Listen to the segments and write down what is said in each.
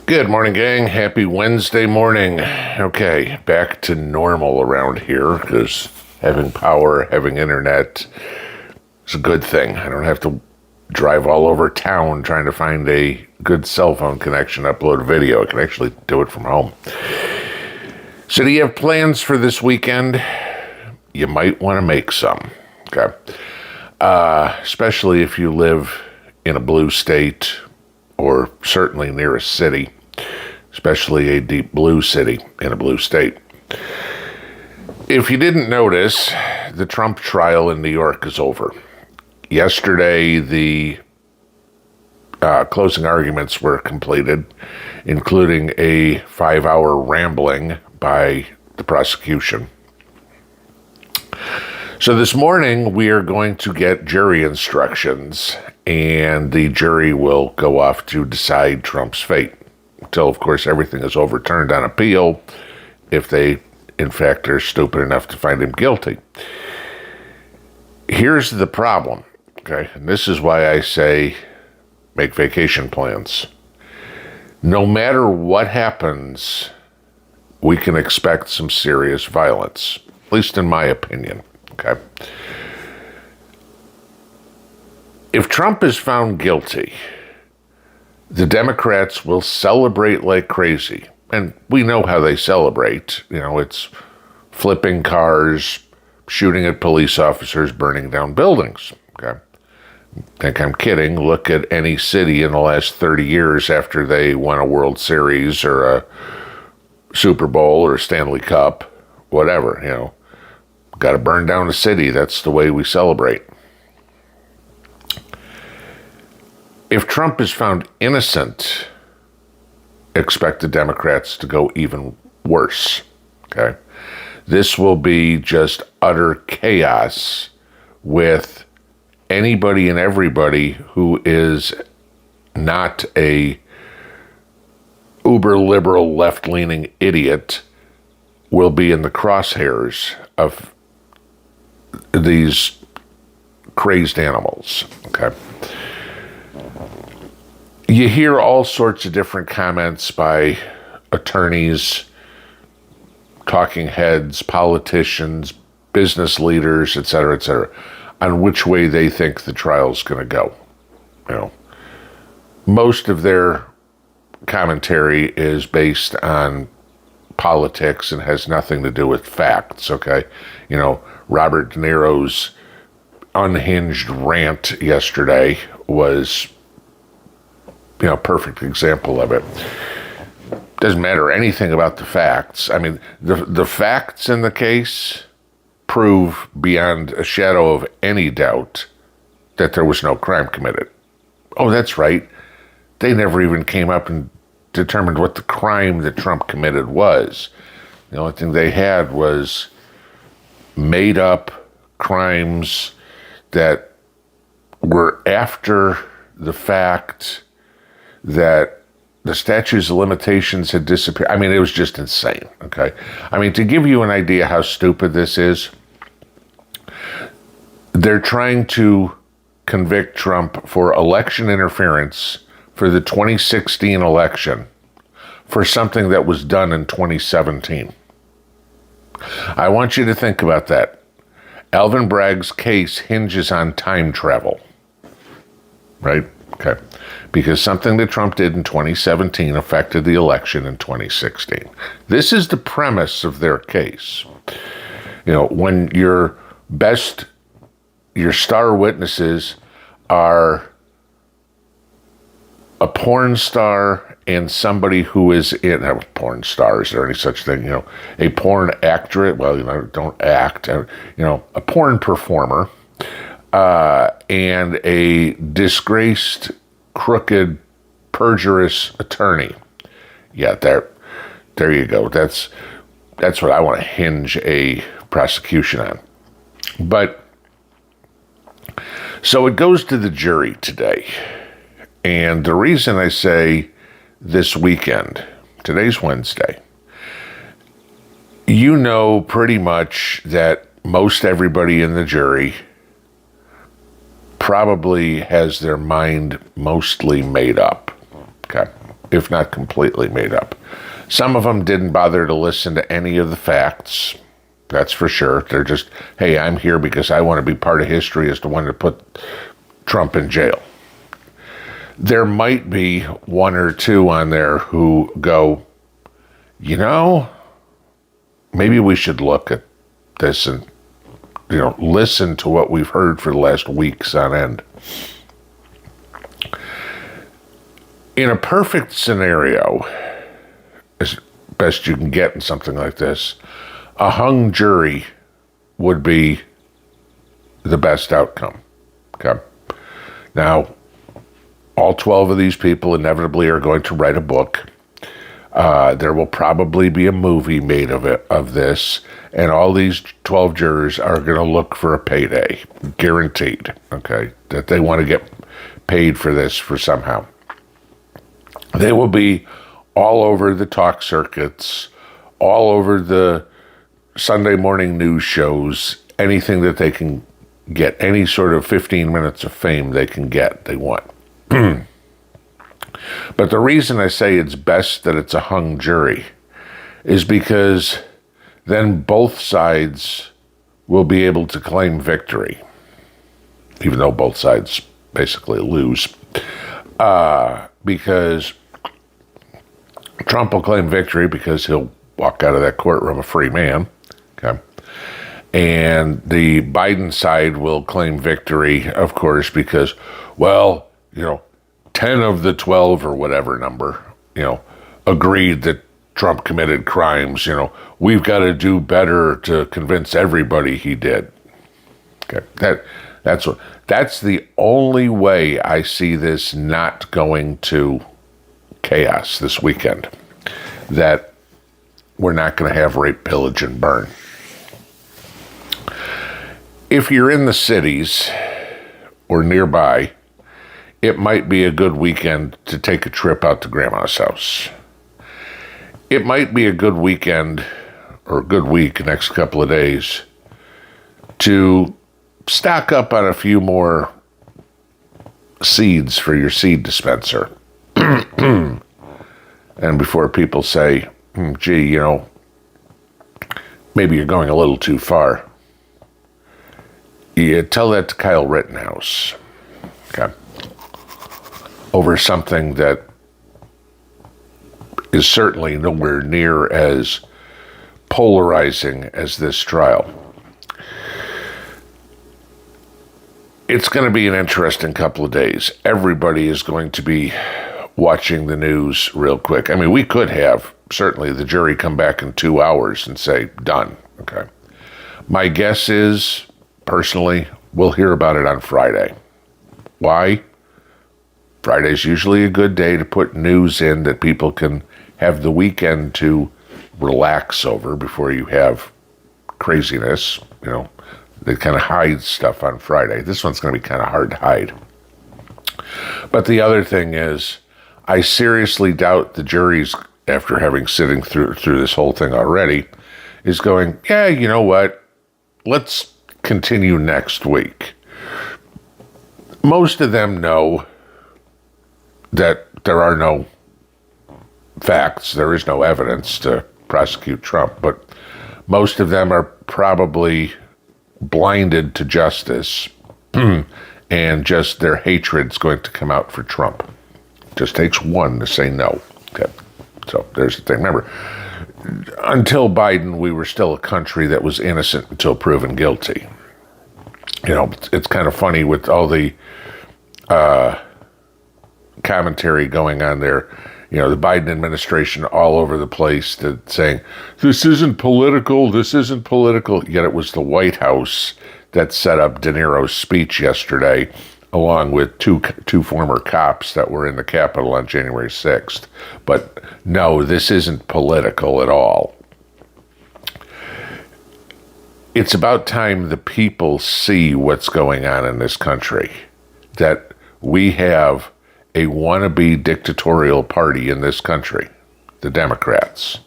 Good morning, gang. Happy Wednesday morning. Okay, back to normal around here because having power, having internet is a good thing. I don't have to drive all over town trying to find a good cell phone connection, upload a video. I can actually do it from home. So do you have plans for this weekend? You might want to make some, okay? Especially if you live in a blue state or certainly near a city, especially a deep blue city in a blue state. If you didn't notice, the Trump trial in New York is over. Yesterday, the closing arguments were completed, including a 5-hour rambling by the prosecution. So this morning, we are going to get jury instructions, and the jury will go off to decide Trump's fate until, of course, everything is overturned on appeal, if they, in fact, are stupid enough to find him guilty. Here's the problem, okay? And this is why I say make vacation plans. No matter what happens, we can expect some serious violence, at least in my opinion. Okay. If Trump is found guilty, the Democrats will celebrate like crazy. And we know how they celebrate. You know, it's flipping cars, shooting at police officers, burning down buildings. Okay. Think I'm kidding. Look at any city in the last 30 years after they won a World Series or a Super Bowl or a Stanley Cup, whatever, you know. Got to burn down a city. That's the way we celebrate. If Trump is found innocent, expect the Democrats to go even worse. Okay? This will be just utter chaos with anybody and everybody who is not a uber liberal left-leaning idiot will be in the crosshairs of these crazed animals, okay? You hear all sorts of different comments by attorneys, talking heads, politicians, business leaders, et cetera, on which way they think the trial's going to go. You know, most of their commentary is based on politics and has nothing to do with facts, okay? You know, Robert De Niro's unhinged rant yesterday was, you know, a perfect example of it. Doesn't matter anything about the facts. I mean, the facts in the case prove beyond a shadow of any doubt that there was no crime committed. Oh, that's right. They never even came up and determined what the crime that Trump committed was. The only thing they had was made up crimes that were after the fact, that the statutes of limitations had disappeared. I mean, it was just insane, okay? I mean, to give you an idea how stupid this is, they're trying to convict Trump for election interference for the 2016 election for something that was done in 2017. I want you to think about that. Alvin Bragg's case hinges on time travel, right? Okay. Because something that Trump did in 2017 affected the election in 2016. This is the premise of their case. You know, when your star witnesses are a porn star and somebody who is in a porn star, is there any such thing? You know, a porn actress, well, you know, don't act, you know, a porn performer, and a disgraced, crooked, perjurous attorney. Yeah, there you go. That's what I want to hinge a prosecution on. But, so it goes to the jury today. And the reason I say this weekend, today's Wednesday, you know pretty much that most everybody in the jury probably has their mind mostly made up. Okay. if not completely made up. Some of them didn't bother to listen to any of the facts. That's for sure. They're just, hey, I'm here because I want to be part of history as the one to put Trump in jail. There might be one or two on there who go, you know, maybe we should look at this and, listen to what we've heard for the last weeks on end. In a perfect scenario, as best you can get in something like this, a hung jury would be the best outcome. Okay. Now, all 12 of these people inevitably are going to write a book. There will probably be a movie made of this, and all these 12 jurors are going to look for a payday, guaranteed. Okay, that they want to get paid for this for somehow. They will be all over the talk circuits, all over the Sunday morning news shows, anything that they can get, any sort of 15 minutes of fame they can get, they want. But the reason I say it's best that it's a hung jury is because then both sides will be able to claim victory, even though both sides basically lose. Because Trump will claim victory because he'll walk out of that courtroom a free man. Okay. And the Biden side will claim victory, of course, because, 10 of the 12 or whatever number, agreed that Trump committed crimes. We've got to do better to convince everybody he did. Okay. That's the only way I see this not going to chaos this weekend. That we're not going to have rape, pillage, and burn. If you're in the cities or nearby, it might be a good weekend to take a trip out to Grandma's house. It might be a good weekend or a good week, next couple of days, to stock up on a few more seeds for your seed dispenser. And before people say, gee, maybe you're going a little too far, you tell that to Kyle Rittenhouse. Okay. Over something that is certainly nowhere near as polarizing as this trial. It's going to be an interesting couple of days. Everybody is going to be watching the news real quick. I mean, we could have, certainly, the jury come back in 2 hours and say, done. Okay. My guess is, personally, we'll hear about it on Friday. Why? Friday's usually a good day to put news in that people can have the weekend to relax over before you have craziness. They kind of hide stuff on Friday. This one's going to be kind of hard to hide. But the other thing is, I seriously doubt the jury's, after having sitting through this whole thing already, is going, yeah, you know what? Let's continue next week. Most of them know that there are no facts, there is no evidence to prosecute Trump, but most of them are probably blinded to justice and just their hatred's going to come out for Trump. It just takes one to say no. Okay. So there's the thing. Remember, until Biden, we were still a country that was innocent until proven guilty. It's kind of funny with all the commentary going on there. The Biden administration all over the place saying, this isn't political, yet it was the White House that set up De Niro's speech yesterday, along with two former cops that were in the Capitol on January 6th. But no, this isn't political at all. It's about time the people see what's going on in this country, that we have a wannabe dictatorial party in this country, the Democrats.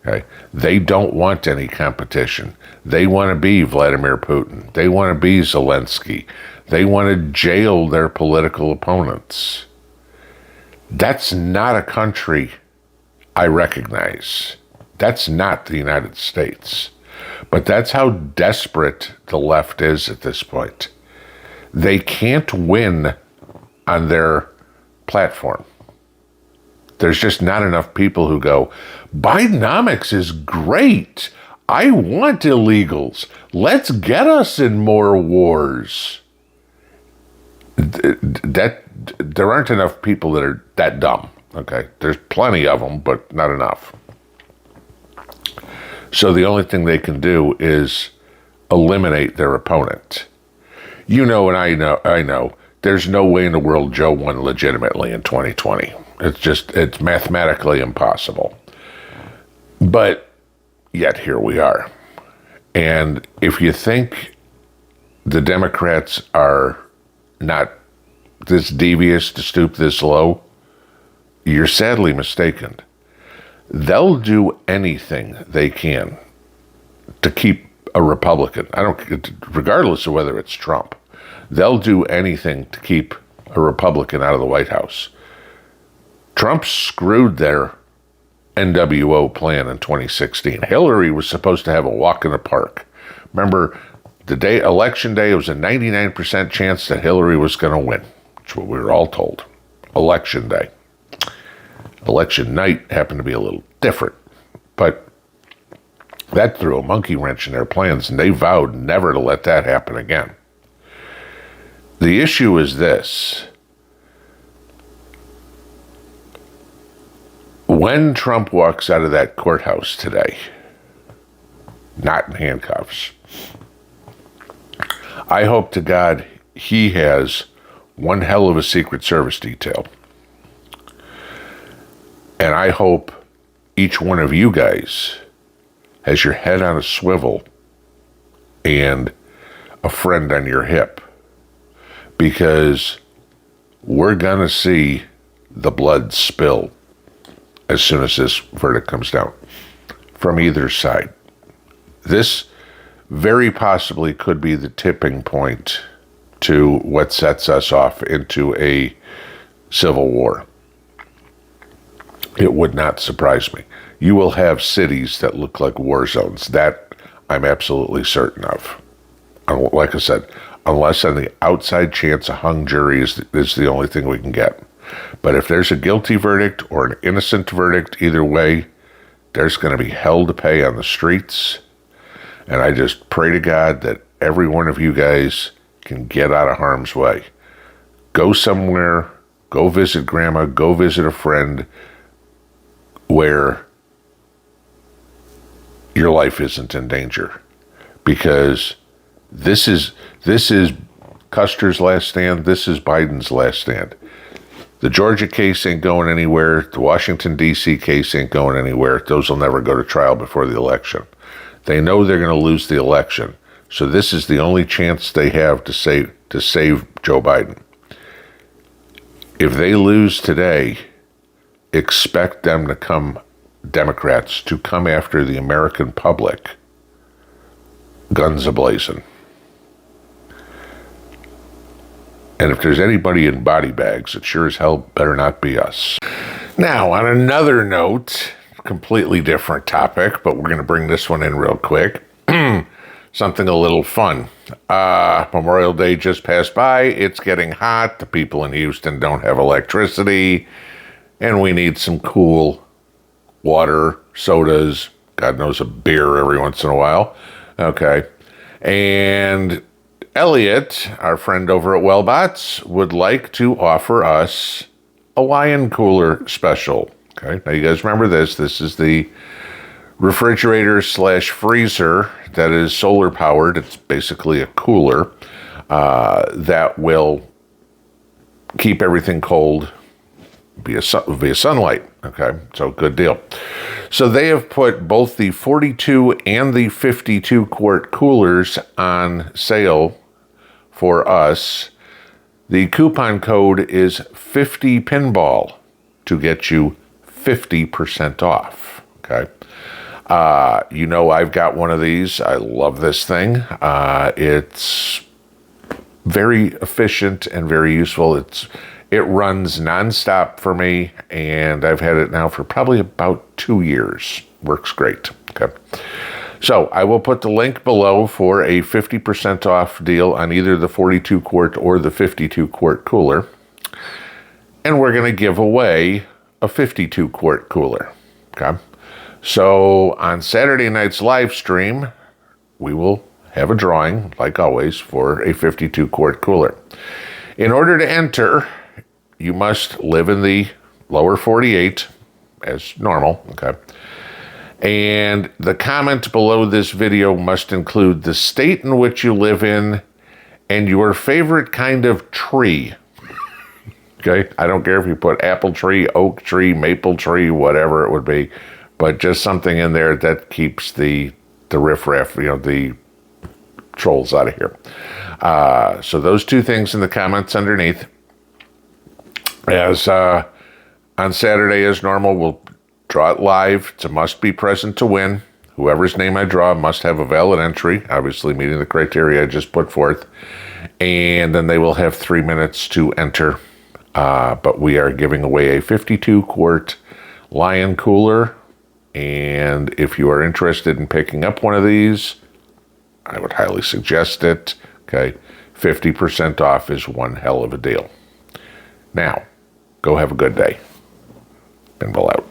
Okay? They don't want any competition. They want to be Vladimir Putin. They want to be Zelensky. They want to jail their political opponents. That's not a country I recognize. That's not the United States. But that's how desperate the left is at this point. They can't win on their platform. There's just not enough people who go, Bidenomics is great. I want illegals. Let's get us in more wars. There aren't enough people that are that dumb. Okay, there's plenty of them, but not enough. So the only thing they can do is eliminate their opponent. You know, and I know, there's no way in the world Joe won legitimately in 2020. It's mathematically impossible. But yet here we are. And if you think the Democrats are not this devious to stoop this low, you're sadly mistaken. They'll do anything they can to keep a Republican, regardless of whether it's Trump, they'll do anything to keep a Republican out of the White House. Trump screwed their NWO plan in 2016. Hillary was supposed to have a walk in the park. Remember, election day, it was a 99% chance that Hillary was going to win. That's what we were all told. Election day. Election night happened to be a little different, but that threw a monkey wrench in their plans, and they vowed never to let that happen again. The issue is this. When Trump walks out of that courthouse today, not in handcuffs, I hope to God he has one hell of a Secret Service detail. And I hope each one of you guys has your head on a swivel and a friend on your hip, because we're going to see the blood spill as soon as this verdict comes down from either side. This very possibly could be the tipping point to what sets us off into a civil war. It would not surprise me. You will have cities that look like war zones. That I'm absolutely certain of. Like I said, unless on the outside chance a hung jury is the only thing we can get. But if there's a guilty verdict or an innocent verdict, either way, there's going to be hell to pay on the streets. And I just pray to God that every one of you guys can get out of harm's way. Go somewhere, go visit grandma, go visit a friend where your life isn't in danger. Because this is Custer's last stand, this is Biden's last stand. The Georgia case ain't going anywhere. The Washington, D.C. case ain't going anywhere. Those will never go to trial before the election. They know they're going to lose the election. So this is the only chance they have to save Joe Biden. If they lose today, expect Democrats to come after the American public, guns a-blazing. And if there's anybody in body bags, it sure as hell better not be us. Now, on another note, completely different topic, but we're going to bring this one in real quick. Something a little fun. Memorial Day just passed by. It's getting hot. The people in Houston don't have electricity. And we need some cool water, sodas, God knows a beer every once in a while. Okay. And Elliot, our friend over at Wellbots, would like to offer us a wine cooler special. Okay, now you guys remember this. This is the refrigerator/freezer that is solar powered. It's basically a cooler that will keep everything cold via sunlight. Okay, so good deal. So they have put both the 42 and the 52 quart coolers on sale for us. The coupon code is 50 pinball to get you 50% off. Okay. I've got one of these. I love this thing. It's very efficient and very useful. It runs nonstop for me, and I've had it now for probably about 2 years. Works great. Okay. So I will put the link below for a 50% off deal on either the 42 quart or the 52 quart cooler. And we're going to give away a 52 quart cooler. Okay. So on Saturday night's live stream, we will have a drawing, like always, for a 52 quart cooler. In order to enter, you must live in the lower 48 as normal, okay? And the comment below this video must include the state in which you live in and your favorite kind of tree, okay? I don't care if you put apple tree, oak tree, maple tree, whatever it would be, but just something in there that keeps the riffraff, the trolls out of here. So those two things in the comments underneath. As on Saturday, as normal, we'll draw it live. It's a must be present to win. Whoever's name I draw must have a valid entry, obviously meeting the criteria I just put forth. And then they will have 3 minutes to enter. But we are giving away a 52 quart Lion cooler. And if you are interested in picking up one of these, I would highly suggest it. Okay, 50% off is one hell of a deal. Now, go have a good day. Pinball out.